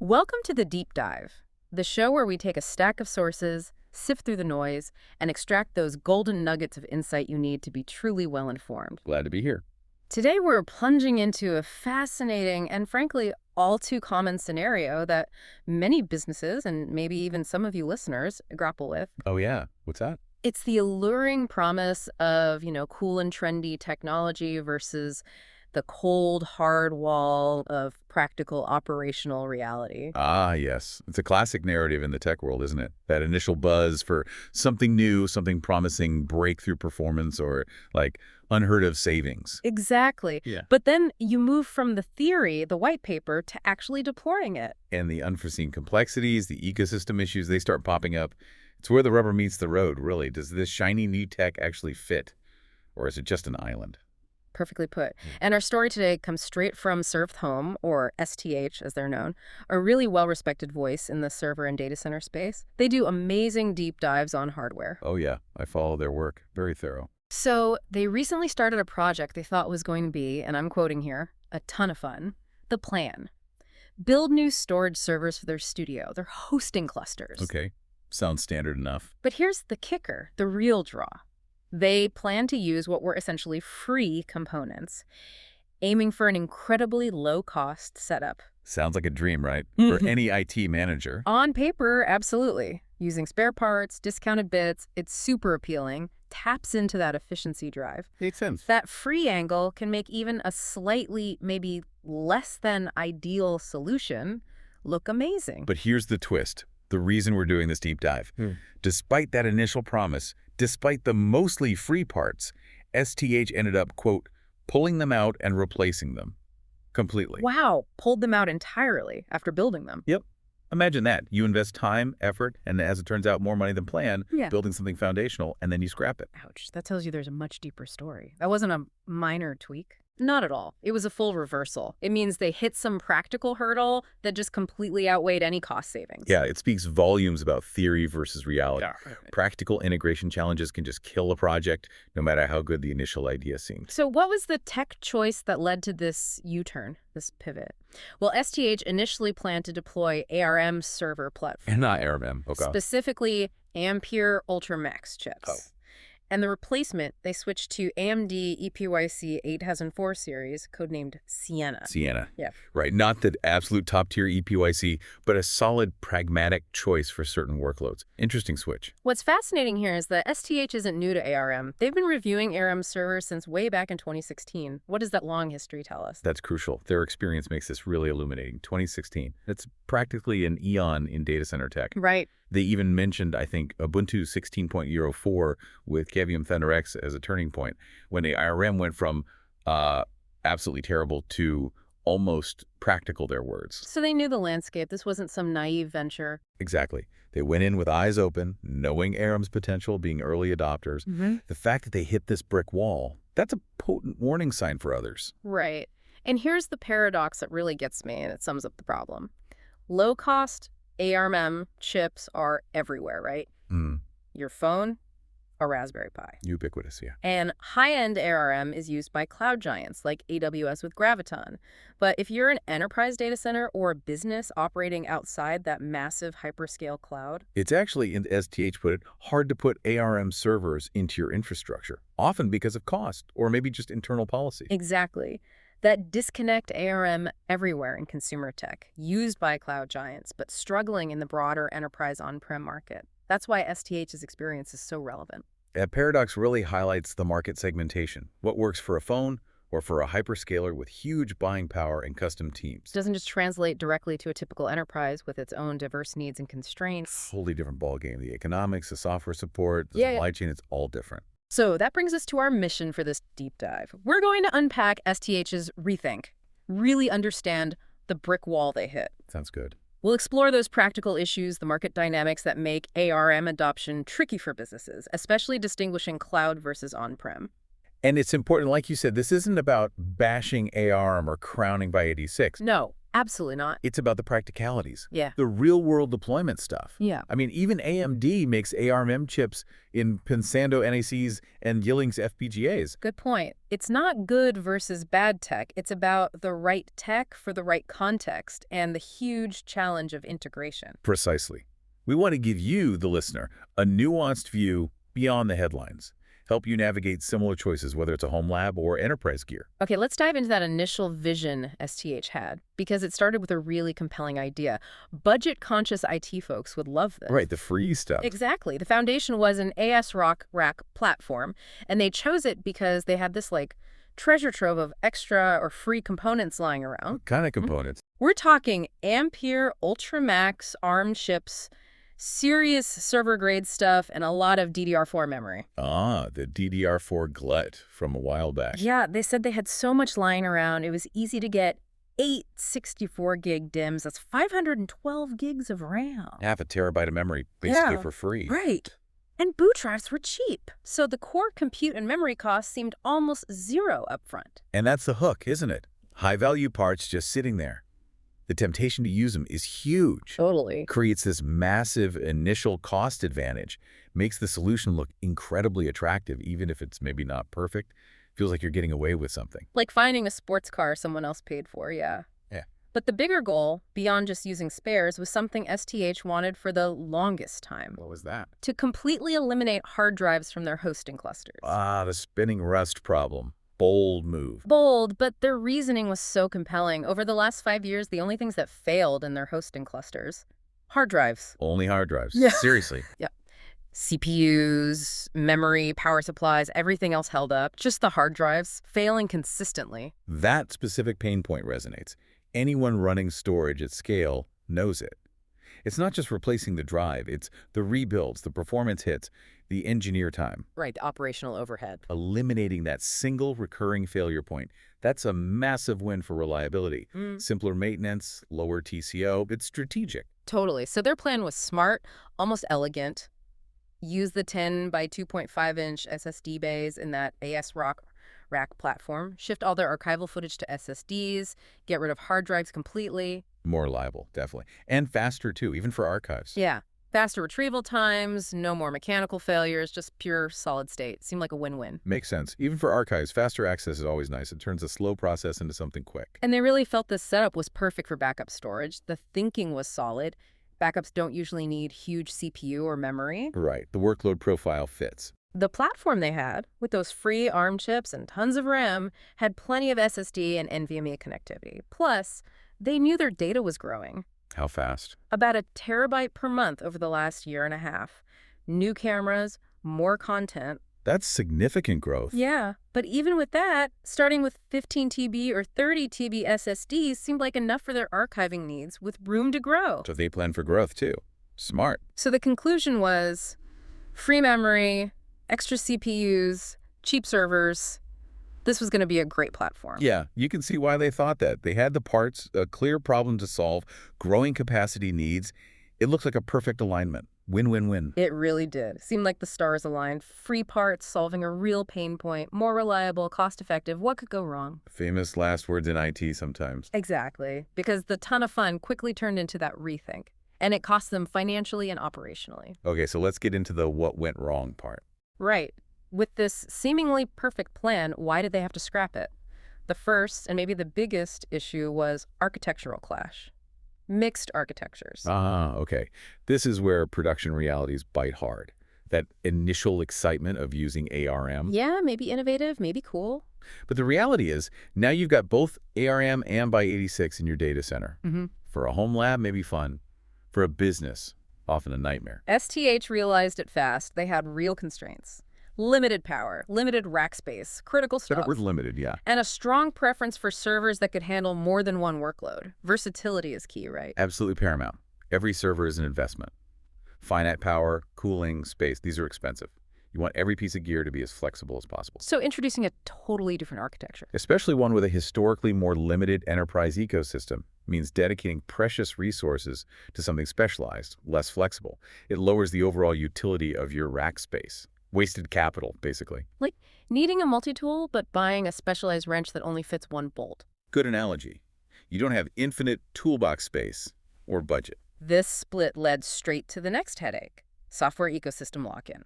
Welcome to the Deep Dive, the show where we take a stack of sources, sift through the noise, and extract those golden nuggets of insight you need to be truly well-informed. Glad to be here. Today we're plunging into a fascinating and frankly all too common scenario that many businesses and maybe even some of you listeners grapple with. Oh, yeah. What's that? It's the alluring promise of, cool and trendy technology versus the cold, hard wall of practical operational reality. Ah, yes. It's a classic narrative in the tech world, isn't it? That initial buzz for something new, something promising, breakthrough performance, or like unheard of savings. Exactly. Yeah. But then you move from the theory, the white paper, to actually deploying it. And the unforeseen complexities, the ecosystem issues, they start popping up. It's where the rubber meets the road, really. Does this shiny new tech actually fit? Or is it just an island? Perfectly put. And our story today comes straight from Served Home, or STH as they're known, a really well-respected voice in the server and data center space. They do amazing deep dives on hardware. Oh, yeah. I follow their work. Very thorough. So they recently started a project they thought was going to be, and I'm quoting here, a ton of fun. The plan. Build new storage servers for their studio, their hosting clusters. Okay. Sounds standard enough. But here's the kicker, the real draw. They plan to use what were essentially free components, aiming for an incredibly low-cost setup. Sounds like a dream, right? For any IT manager. On paper, absolutely. Using spare parts, discounted bits, it's super appealing, taps into that efficiency drive. Makes sense. That free angle can make even a slightly, maybe less than ideal solution look amazing. But here's the twist. The reason we're doing this deep dive. Despite that initial promise, despite the mostly free parts, STH ended up, quote, pulling them out and replacing them completely. Wow, pulled them out entirely after building them. Yep. Imagine that. You invest time, effort, and as it turns out, more money than planned, Yeah. building something foundational, and then you scrap it. Ouch, that tells you there's a much deeper story. That wasn't a minor tweak. Not at all. It was a full reversal. It means they hit some practical hurdle that just completely outweighed any cost savings. Yeah, it speaks volumes about theory versus reality. Yeah. Practical integration challenges can just kill a project, no matter how good the initial idea seemed. So what was the tech choice that led to this U-turn, this pivot? Well, STH initially planned to deploy ARM server platform, And not ARM. Okay. specifically Ampere Ultramax chips. Oh. And the replacement, they switched to AMD EPYC 8004 series, codenamed Sienna. Sienna. Yeah. Right. Not the absolute top-tier EPYC, but a solid, pragmatic choice for certain workloads. Interesting switch. What's fascinating here is that STH isn't new to ARM. They've been reviewing ARM servers since way back in 2016. What does that long history tell us? That's crucial. Their experience makes this really illuminating. 2016. It's practically an eon in data center tech. Right. They even mentioned, I think, Ubuntu 16.04 with Cavium ThunderX as a turning point, when the ARM went from absolutely terrible to almost practical, their words. So they knew the landscape. This wasn't some naive venture. Exactly. They went in with eyes open, knowing ARM's potential, being early adopters. The fact that they hit this brick wall, that's a potent warning sign for others. Right. And here's the paradox that really gets me, and it sums up the problem. Low-cost ARM chips are everywhere, right? Your phone, a Raspberry Pi. Ubiquitous, yeah. And high-end ARM is used by cloud giants like AWS with Graviton. But if you're an enterprise data center or a business operating outside that massive hyperscale cloud, It's actually, as TH put it, hard to put ARM servers into your infrastructure, often because of cost or maybe just internal policy. exactly. That disconnect ARM everywhere in consumer tech, used by cloud giants, but struggling in the broader enterprise on-prem market. That's why STH's experience is so relevant. That paradox really highlights the market segmentation. What works for a phone or for a hyperscaler with huge buying power and custom teams. Doesn't just translate directly to a typical enterprise with its own diverse needs and constraints. Totally different ballgame. The economics, the software support, the Yeah. supply chain, it's all different. So that brings us to our mission for this deep dive. We're going to unpack STH's rethink, really understand the brick wall they hit. Sounds good. We'll explore those practical issues, the market dynamics that make ARM adoption tricky for businesses, especially distinguishing cloud versus on-prem. And it's important, like you said, this isn't about bashing ARM or crowning by 86. No, Absolutely not. It's about the practicalities. Yeah. The real-world deployment stuff. Yeah. I mean, even AMD makes ARM chips in Pensando NACs and Yilling's FPGAs. Good point. It's not good versus bad tech. It's about the right tech for the right context and the huge challenge of integration. Precisely. We want to give you, the listener, a nuanced view beyond the headlines. Help you navigate similar choices, whether it's a home lab or enterprise gear. Okay, let's dive into that initial vision STH had, because it started with a really compelling idea. Budget-conscious IT folks would love this. Right, the free stuff. Exactly. The foundation was an AS-ROC rack platform, and they chose it because they had this, treasure trove of extra or free components lying around. What kind of components? We're talking Ampere Ultramax ARM chips, serious server-grade stuff, and a lot of DDR4 memory. Ah, the DDR4 glut from a while back. Yeah, they said they had so much lying around, it was easy to get 8 64-gig DIMMs. That's 512 gigs of RAM. Half a terabyte of memory, basically Yeah, for free. right. And boot drives were cheap, so the core compute and memory costs seemed almost zero upfront. And that's the hook, isn't it? High-value parts just sitting there. The temptation to use them is huge. Totally. Creates this massive initial cost advantage, makes the solution look incredibly attractive, even if it's maybe not perfect. Feels like you're getting away with something. Like finding a sports car someone else paid for, yeah. Yeah. But the bigger goal, beyond just using spares, was something STH wanted for the longest time. What was that? To completely eliminate hard drives from their hosting clusters. Ah, the spinning rust problem. Bold move. Bold, but their reasoning was so compelling. Over the last 5 years, the only things that failed in their hosting clusters, hard drives. Only hard drives. Yeah. Seriously. Yeah. CPUs, memory, power supplies, everything else held up. Just the hard drives, failing consistently. That specific pain point resonates. Anyone running storage at scale knows it. It's not just replacing the drive, it's the rebuilds, the performance hits, the engineer time. Right, the operational overhead. Eliminating that single recurring failure point. That's a massive win for reliability. Simpler maintenance, lower TCO, it's strategic. Totally. So their plan was smart, almost elegant. Use the 10 by 2.5-inch SSD bays in that AS-ROC rack platform. Shift all their archival footage to SSDs. Get rid of hard drives completely. More reliable, definitely. And faster, too, even for archives. Yeah. Faster retrieval times, no more mechanical failures, just pure solid state. Seemed like a win-win. Makes sense. Even for archives, faster access is always nice. It turns a slow process into something quick. And they really felt this setup was perfect for backup storage. The thinking was solid. Backups don't usually need huge CPU or memory. Right. The workload profile fits. The platform they had, with those free ARM chips and tons of RAM, had plenty of SSD and NVMe connectivity. Plus, they knew their data was growing. How fast? About a terabyte per month over the last year and a half. New cameras, more content. That's significant growth. Yeah, but even with that, starting with 15 TB or 30 TB SSDs seemed like enough for their archiving needs, with room to grow. So they plan for growth, too. Smart. So the conclusion was free memory, extra CPUs, cheap servers. This was going to be a great platform. Yeah, you can see why they thought that. They had the parts, a clear problem to solve, growing capacity needs. It looks like a perfect alignment. Win-win-win. It really did. Seemed like the stars aligned. Free parts, solving a real pain point, more reliable, cost-effective. What could go wrong? Famous last words in IT sometimes. Exactly. Because the ton of fun quickly turned into that rethink. And it cost them financially and operationally. Okay, so let's get into the what went wrong part. Right. With this seemingly perfect plan, why did they have to scrap it? The first, and maybe the biggest issue, was architectural clash. Mixed architectures. Ah, okay. This is where production realities bite hard. That initial excitement of using ARM. Yeah, maybe innovative, maybe cool. But the reality is, now you've got both ARM and x86 in your data center. For a home lab, maybe fun. For a business, often a nightmare. STH realized it fast. They had real constraints. Limited power, limited rack space, critical stuff. Setup was limited, yeah. And a strong preference for servers that could handle more than one workload. Versatility is key, right? Absolutely paramount. Every server is an investment. Finite power, cooling, space, these are expensive. You want every piece of gear to be as flexible as possible. So introducing a totally different architecture. Especially one with a historically more limited enterprise ecosystem means dedicating precious resources to something specialized, less flexible. It lowers the overall utility of your rack space. Wasted capital, basically. Like needing a multi-tool, but buying a specialized wrench that only fits one bolt. Good analogy. You don't have infinite toolbox space or budget. This split led straight to the next headache, software ecosystem lock-in.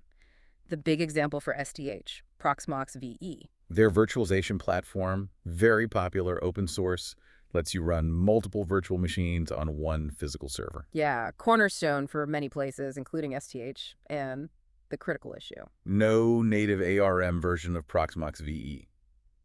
The big example for STH, Proxmox VE. Their virtualization platform, very popular, open source, lets you run multiple virtual machines on one physical server. Yeah, cornerstone for many places, including STH, and the critical issue. No native ARM version of Proxmox VE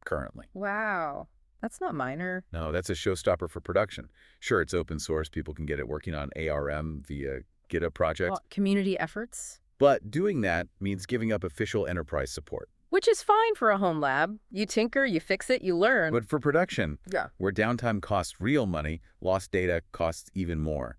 currently. Wow, that's not minor. No, that's a showstopper for production. Sure, it's open source. People can get it working on ARM via GitHub projects. Well, community efforts? But doing that means giving up official enterprise support. Which is fine for a home lab. You tinker, you fix it, you learn. But for production, Yeah. where downtime costs real money, lost data costs even more.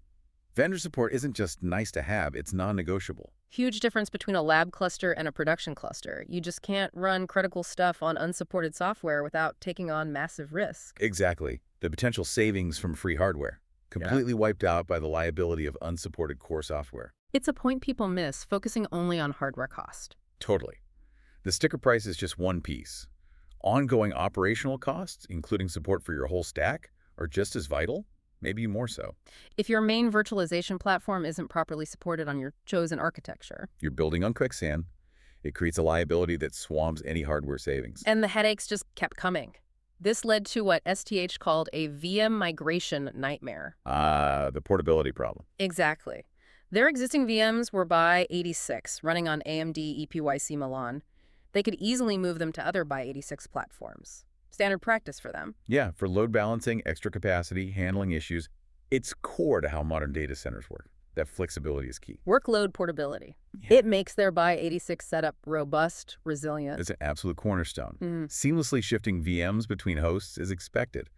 Vendor support isn't just nice to have, it's non-negotiable. Huge difference between a lab cluster and a production cluster. You just can't run critical stuff on unsupported software without taking on massive risk. Exactly. The potential savings from free hardware, completely wiped out by the liability of unsupported core software. It's a point people miss, focusing only on hardware cost. Totally. The sticker price is just one piece. Ongoing operational costs, including support for your whole stack, are just as vital, maybe more so. If your main virtualization platform isn't properly supported on your chosen architecture. You're building on quicksand. It creates a liability that swamps any hardware savings. And the headaches just kept coming. This led to what STH called a VM migration nightmare. The portability problem. Exactly. Their existing VMs were by86, running on AMD EPYC Milan. They could easily move them to other by86 platforms. Standard practice for them. Yeah, for load balancing, extra capacity, handling issues, it's core to how modern data centers work. That flexibility is key. Workload portability. Yeah. It makes their by86 setup robust, resilient. It's an absolute cornerstone. Seamlessly shifting VMs between hosts is expected.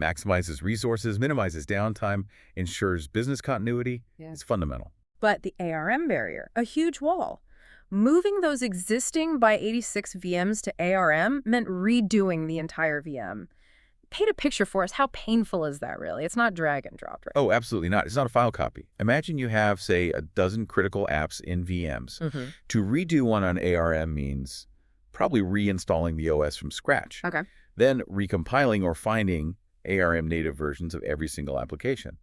Maximizes resources, minimizes downtime, ensures business continuity. Yeah. It's fundamental. But the ARM barrier, a huge wall. Moving those existing by86 VMs to ARM meant redoing the entire VM. Paint a picture for us. How painful is that, really? It's not drag and drop, right? Oh, absolutely not. It's not a file copy. Imagine you have, say, a dozen critical apps in VMs. To redo one on ARM means probably reinstalling the OS from scratch. Okay. Then recompiling or finding ARM native versions of every single application.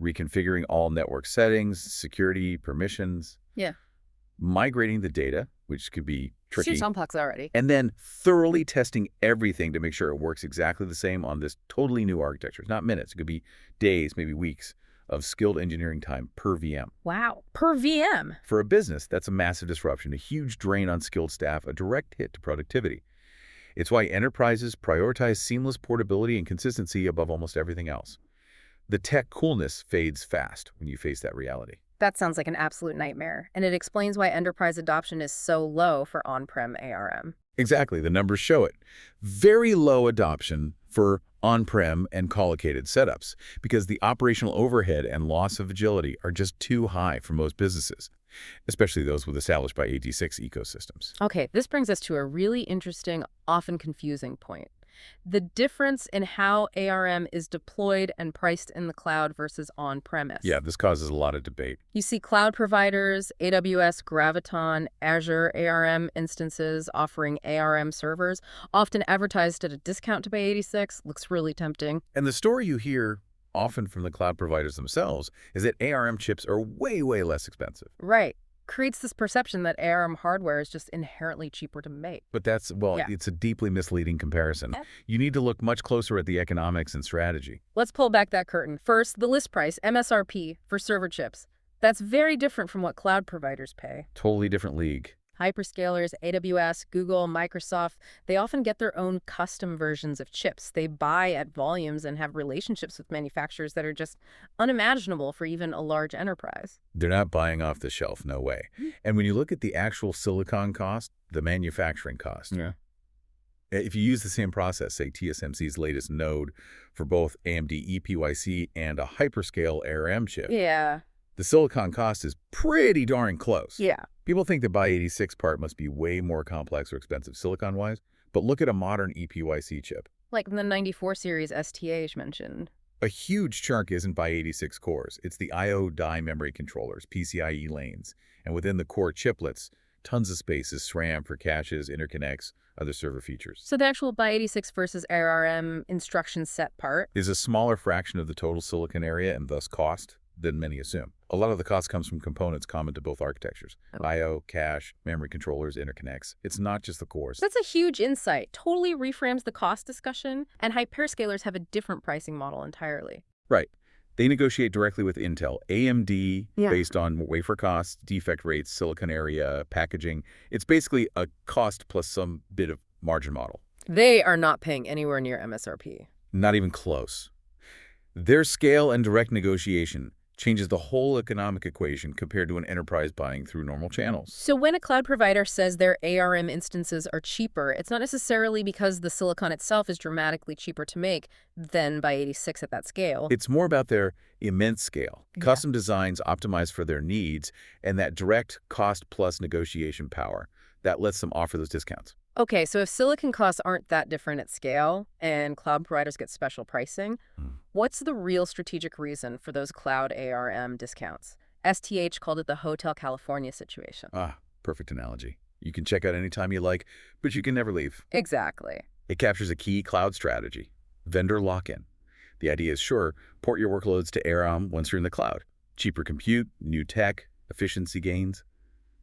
Reconfiguring all network settings, security, permissions. Yeah. Migrating the data, which could be tricky. It's complex already. And then thoroughly testing everything to make sure it works exactly the same on this totally new architecture. It's not minutes. It could be days, maybe weeks of skilled engineering time per VM. Wow. Per VM. For a business, that's a massive disruption, a huge drain on skilled staff, a direct hit to productivity. It's why enterprises prioritize seamless portability and consistency above almost everything else. The tech coolness fades fast when you face that reality. That sounds like an absolute nightmare, and it explains why enterprise adoption is so low for on-prem ARM. Exactly. The numbers show it. Very low adoption for on-prem and collocated setups because the operational overhead and loss of agility are just too high for most businesses, especially those with established by x86 ecosystems. Okay, this brings us to a really interesting, often confusing point. The difference in how ARM is deployed and priced in the cloud versus on-premise. Yeah, this causes a lot of debate. You see cloud providers, AWS, Graviton, Azure ARM instances offering ARM servers, often advertised at a discount to x86. Looks really tempting. And the story you hear often from the cloud providers themselves is that ARM chips are way, way less expensive. Right. Creates this perception that ARM hardware is just inherently cheaper to make. But that's, it's a deeply misleading comparison. Yeah. You need to look much closer at the economics and strategy. Let's pull back that curtain. First, the list price, MSRP, for server chips. That's very different from what cloud providers pay. Totally different league. Hyperscalers, AWS, Google, Microsoft, they often get their own custom versions of chips. They buy at volumes and have relationships with manufacturers that are just unimaginable for even a large enterprise. They're not buying off the shelf, no way. And when you look at the actual silicon cost, the manufacturing cost, if you use the same process, say TSMC's latest node for both AMD EPYC and a hyperscale ARM chip, the silicon cost is pretty darn close. People think the x86 part must be way more complex or expensive silicon-wise, but look at a modern EPYC chip. Like the 94 series STH mentioned. A huge chunk isn't x86 cores. It's the I/O die memory controllers, PCIe lanes, and within the core chiplets, Tons of space is SRAM for caches, interconnects, other server features. So the actual x86 versus ARM instruction set part Is a smaller fraction of the total silicon area and thus cost than many assume. A lot of the cost comes from components common to both architectures. I/O, cache, memory controllers, interconnects. It's not just the cores. That's a huge insight. Totally reframes the cost discussion, and hyperscalers have a different pricing model entirely. Right. They negotiate directly with Intel, AMD, based on wafer costs, defect rates, silicon area, packaging. It's basically a cost plus some bit of margin model. They are not paying anywhere near MSRP. Not even close. Their scale and direct negotiation changes the whole economic equation compared to an enterprise buying through normal channels. So when a cloud provider says their ARM instances are cheaper, it's not necessarily because the silicon itself is dramatically cheaper to make than x86 at that scale. It's more about their immense scale, custom designs optimized for their needs, and that direct cost plus negotiation power that lets them offer those discounts. Okay, so if silicon costs aren't that different at scale and cloud providers get special pricing, what's the real strategic reason for those cloud ARM discounts? STH called it the Hotel California situation. Perfect analogy. You can check out anytime you like, but you can never leave. Exactly. It captures a key cloud strategy, vendor lock-in. The idea is, sure, port your workloads to ARM once you're in the cloud. Cheaper compute, new tech, efficiency gains.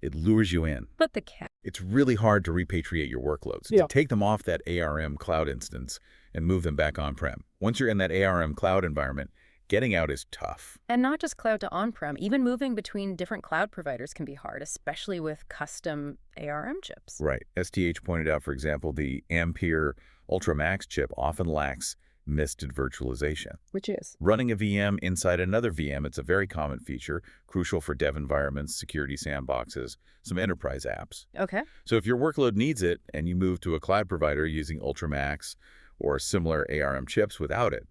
It lures you in. But the catch. It's really hard to repatriate your workloads, to take them off that ARM cloud instance and move them back on-prem. Once you're in that ARM cloud environment, getting out is tough. And not just cloud to on-prem. Even moving between different cloud providers can be hard, especially with custom ARM chips. Right. STH pointed out, for example, the Ampere Ultramax chip often lacks misted virtualization. Which is? Running a VM inside another VM, it's a very common feature, crucial for dev environments, security sandboxes, some enterprise apps. Okay. So if your workload needs it and you move to a cloud provider using Ultramax or similar ARM chips without it,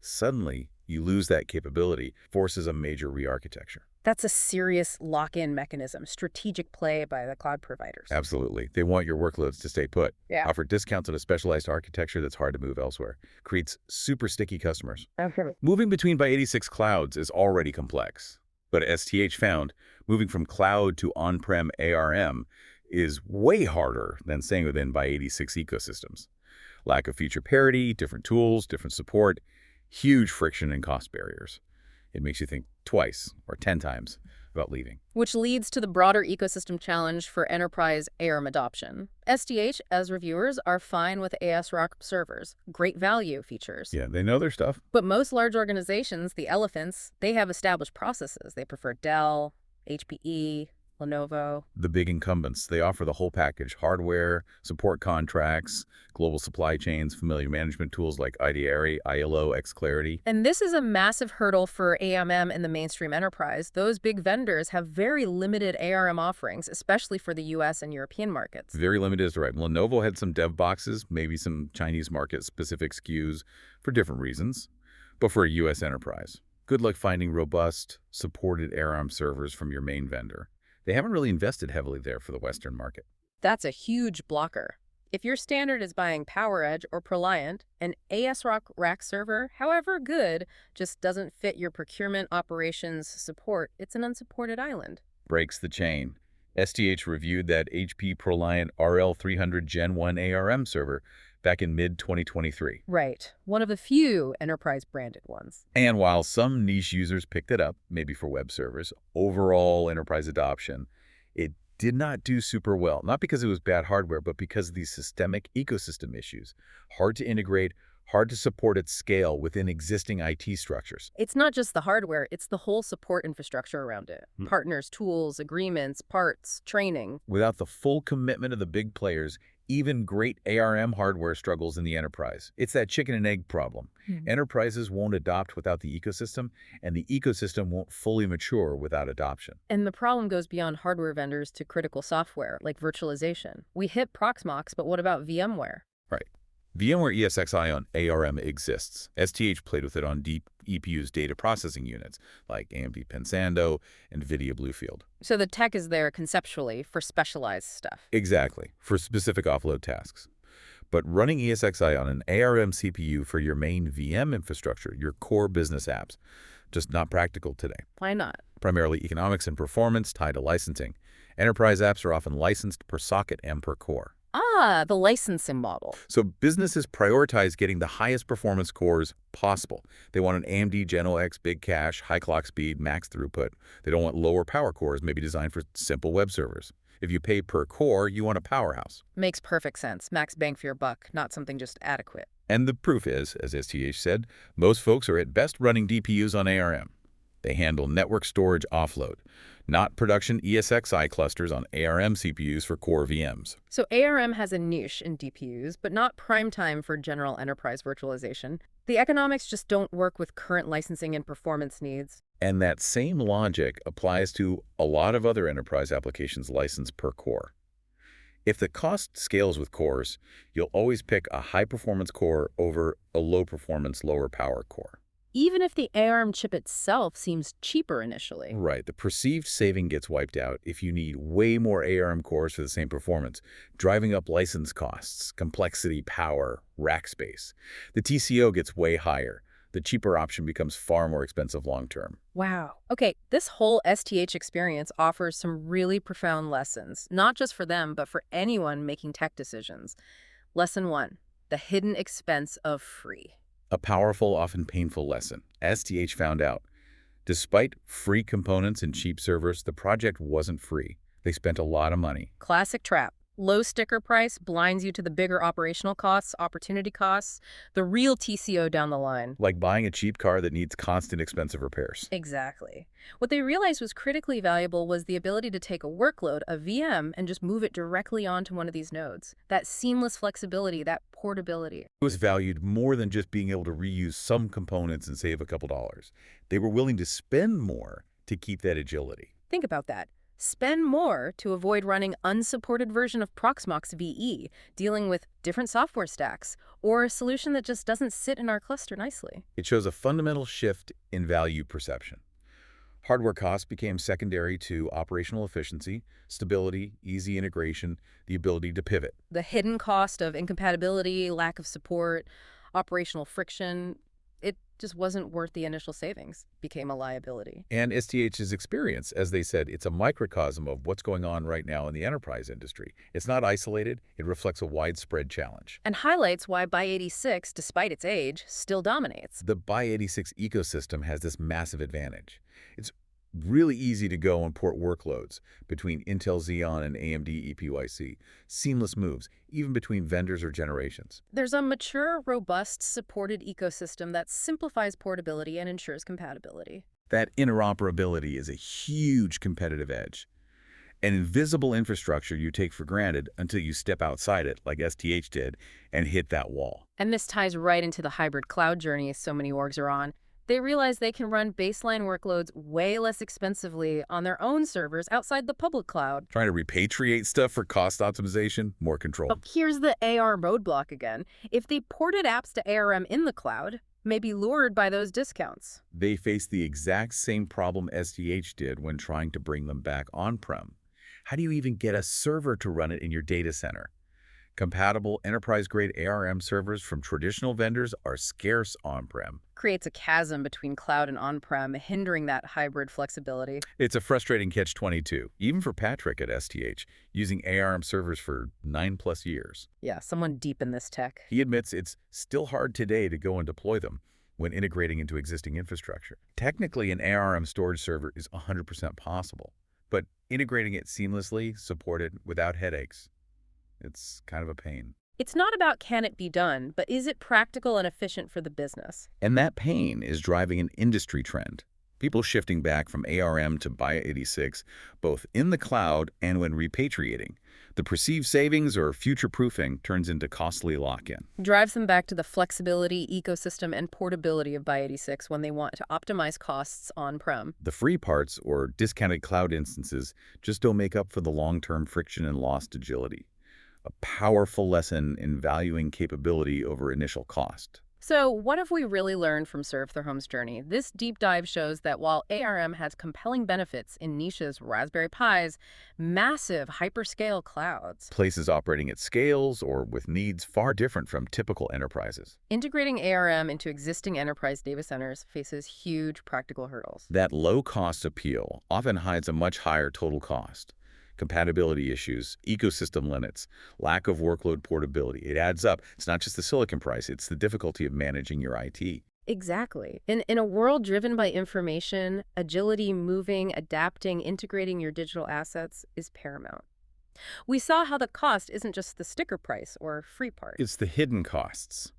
suddenly you lose that capability, forces a major re-architecture. That's a serious lock-in mechanism, strategic play by the cloud providers. Absolutely. They want your workloads to stay put. Yeah. Offer discounts on a specialized architecture that's hard to move elsewhere. Creates super sticky customers. Okay. Moving between x86 clouds is already complex. But STH found moving from cloud to on-prem ARM is way harder than staying within x86 ecosystems. Lack of feature parity, different tools, different support, huge friction and cost barriers. It makes you think twice or 10 times about leaving. Which leads to the broader ecosystem challenge for enterprise ARM adoption. STH, as reviewers, are fine with ASRock servers. Great value features. Yeah, they know their stuff. But most large organizations, the elephants, they have established processes. They prefer Dell, HPE, Lenovo. The big incumbents, they offer the whole package: hardware, support contracts, global supply chains, familiar management tools like IDARI, ILO, xClarity. And this is a massive hurdle for AMM in the mainstream enterprise. Those big vendors have very limited ARM offerings, especially for the US and European markets. Very limited is right. Lenovo had some dev boxes, maybe some Chinese market-specific SKUs for different reasons, but for a US enterprise, good luck finding robust, supported ARM servers from your main vendor. They haven't really invested heavily there for the Western market. That's a huge blocker. If your standard is buying PowerEdge or ProLiant, an ASRock rack server, however good, just doesn't fit your procurement operations support, it's an unsupported island. Breaks the chain. STH reviewed that HP ProLiant RL300 Gen 1 ARM server back in mid-2023. Right. One of the few enterprise-branded ones. And while some niche users picked it up, maybe for web servers, overall enterprise adoption, it did not do super well. Not because it was bad hardware, but because of these systemic ecosystem issues. Hard to integrate, hard to support at scale within existing IT structures. It's not just the hardware, it's the whole support infrastructure around it. Partners, tools, agreements, parts, training. Without the full commitment of the big players, even great ARM hardware struggles in the enterprise. It's that chicken and egg problem. Enterprises won't adopt without the ecosystem, and the ecosystem won't fully mature without adoption. And the problem goes beyond hardware vendors to critical software, like virtualization. We hit Proxmox, but what about VMware? Right. VMware ESXi on ARM exists. STH played with it on deep EPU's data processing units, like AMD Pensando and NVIDIA Bluefield. So the tech is there conceptually for specialized stuff. Exactly, for specific offload tasks. But running ESXi on an ARM CPU for your main VM infrastructure, your core business apps, just not practical today. Why not? Primarily economics and performance tied to licensing. Enterprise apps are often licensed per socket and per core. Ah, the licensing model. So businesses prioritize getting the highest performance cores possible. They want an AMD Gen X big cache, high clock speed, max throughput. They don't want lower power cores, maybe designed for simple web servers. If you pay per core, you want a powerhouse. Makes perfect sense. Max bang for your buck, not something just adequate. And the proof is, as STH said, most folks are at best running DPUs on ARM. They handle network storage offload, not production ESXi clusters on ARM CPUs for core VMs. So ARM has a niche in DPUs, but not prime time for general enterprise virtualization. The economics just don't work with current licensing and performance needs. And that same logic applies to a lot of other enterprise applications licensed per core. If the cost scales with cores, you'll always pick a high-performance core over a low-performance, lower-power core. Even if the ARM chip itself seems cheaper initially. Right. The perceived saving gets wiped out if you need way more ARM cores for the same performance, driving up license costs, complexity, power, rack space. The TCO gets way higher. The cheaper option becomes far more expensive long-term. Wow. Okay, this whole STH experience offers some really profound lessons, not just for them, but for anyone making tech decisions. Lesson 1, the hidden expense of free. A powerful, often painful lesson. STH found out. Despite free components and cheap servers, the project wasn't free. They spent a lot of money. Classic trap. Low sticker price blinds you to the bigger operational costs, opportunity costs, the real TCO down the line. Like buying a cheap car that needs constant expensive repairs. Exactly. What they realized was critically valuable was the ability to take a workload, a VM, and just move it directly onto one of these nodes. That seamless flexibility, that portability. It was valued more than just being able to reuse some components and save a couple dollars. They were willing to spend more to keep that agility. Think about that. Spend more to avoid running unsupported version of Proxmox VE, dealing with different software stacks, or a solution that just doesn't sit in our cluster nicely. It shows a fundamental shift in value perception. Hardware costs became secondary to operational efficiency, stability, easy integration, the ability to pivot. The hidden cost of incompatibility, lack of support, operational friction, it just wasn't worth the initial savings, became a liability. And STH's experience, as they said, it's a microcosm of what's going on right now in the enterprise industry. It's not isolated, it reflects a widespread challenge. And highlights why x86, despite its age, still dominates. The x86 ecosystem has this massive advantage. It's really easy to go and port workloads between Intel Xeon and AMD EPYC. Seamless moves, even between vendors or generations. There's a mature, robust, supported ecosystem that simplifies portability and ensures compatibility. That interoperability is a huge competitive edge. An invisible infrastructure you take for granted until you step outside it, like STH did, and hit that wall. And this ties right into the hybrid cloud journey so many orgs are on. They realize they can run baseline workloads way less expensively on their own servers outside the public cloud. Trying to repatriate stuff for cost optimization, more control. But here's the AR roadblock again. If they ported apps to ARM in the cloud, may be lured by those discounts. They face the exact same problem STH did when trying to bring them back on-prem. How do you even get a server to run it in your data center? Compatible enterprise-grade ARM servers from traditional vendors are scarce on-prem. Creates a chasm between cloud and on-prem, hindering that hybrid flexibility. It's a frustrating catch-22, even for Patrick at STH, using ARM servers for 9+ years. Yeah, someone deep in this tech. He admits it's still hard today to go and deploy them when integrating into existing infrastructure. Technically, an ARM storage server is 100% possible, but integrating it seamlessly, supported without headaches, it's kind of a pain. It's not about can it be done, but is it practical and efficient for the business? And that pain is driving an industry trend. People shifting back from ARM to x86, both in the cloud and when repatriating. The perceived savings or future-proofing turns into costly lock-in. Drives them back to the flexibility, ecosystem, and portability of x86 when they want to optimize costs on-prem. The free parts, or discounted cloud instances, just don't make up for the long-term friction and lost agility. A powerful lesson in valuing capability over initial cost. So, what have we really learned from Serve Their Home's journey? This deep dive shows that while ARM has compelling benefits in niches, Raspberry Pis, massive hyperscale clouds, Places operating at scales or with needs far different from typical enterprises. integrating ARM into existing enterprise data centers faces huge practical hurdles. That low-cost appeal often hides a much higher total cost. Compatibility issues, ecosystem limits, lack of workload portability. It adds up. It's not just the silicon price, it's the difficulty of managing your IT. Exactly. In a world driven by information, agility, moving, adapting, integrating your digital assets is paramount. We saw how the cost isn't just the sticker price or free part. It's the hidden costs.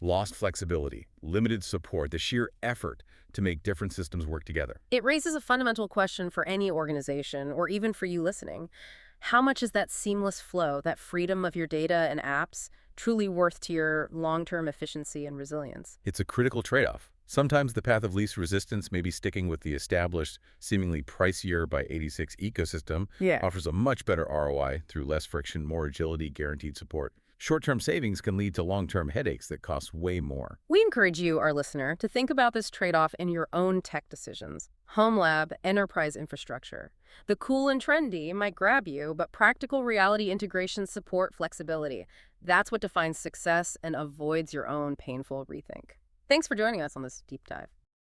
Lost flexibility, limited support, the sheer effort to make different systems work together. It raises a fundamental question for any organization, or even for you listening. How much is that seamless flow, that freedom of your data and apps, truly worth to your long-term efficiency and resilience? It's a critical trade-off. Sometimes the path of least resistance may be sticking with the established, seemingly pricier by 86 ecosystem, Yeah. offers a much better ROI through less friction, more agility, guaranteed support. Short-term savings can lead to long-term headaches that cost way more. We encourage you, our listener, to think about this trade-off in your own tech decisions. Home lab, enterprise infrastructure. The cool and trendy might grab you, but practical reality integration support flexibility. That's what defines success and avoids your own painful rethink. Thanks for joining us on this deep dive.